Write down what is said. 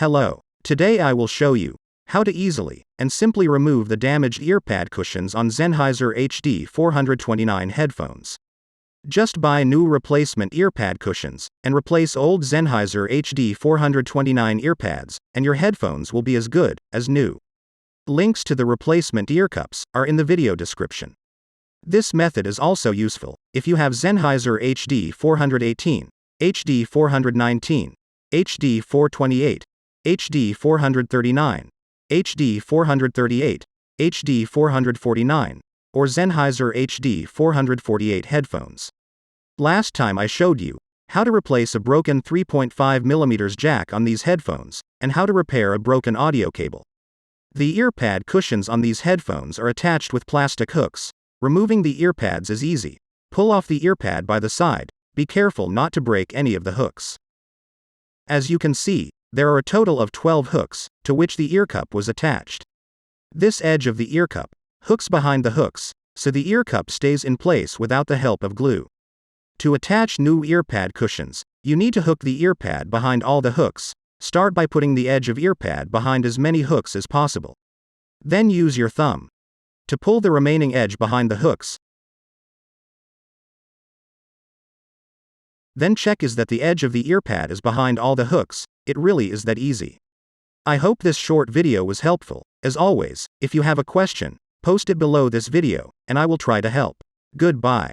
Hello. Today I will show you how to easily and simply remove the damaged earpad cushions on Sennheiser HD429 headphones. Just buy new replacement earpad cushions and replace old Sennheiser HD429 earpads, and your headphones will be as good as new. Links to the replacement ear cups are in the video description. This method is also useful if you have Sennheiser HD418, HD419, HD428, HD439, HD438, HD449, or Sennheiser HD448 headphones. Last time I showed you how to replace a broken 3.5mm jack on these headphones, and how to repair a broken audio cable. The earpad cushions on these headphones are attached with plastic hooks. Removing the earpads is easy. Pull off the earpad by the side. Be careful not to break any of the hooks. As you can see, there are a total of 12 hooks, to which the ear cup was attached. This edge of the ear cup hooks behind the hooks, so the ear cup stays in place without the help of glue. To attach new earpad cushions, you need to hook the earpad behind all the hooks. Start by putting the edge of earpad behind as many hooks as possible. Then use your thumb to pull the remaining edge behind the hooks. Then check is that the edge of the earpad is behind all the hooks. It really is that easy. I hope this short video was helpful. As always, if you have a question, post it below this video, and I will try to help. Goodbye.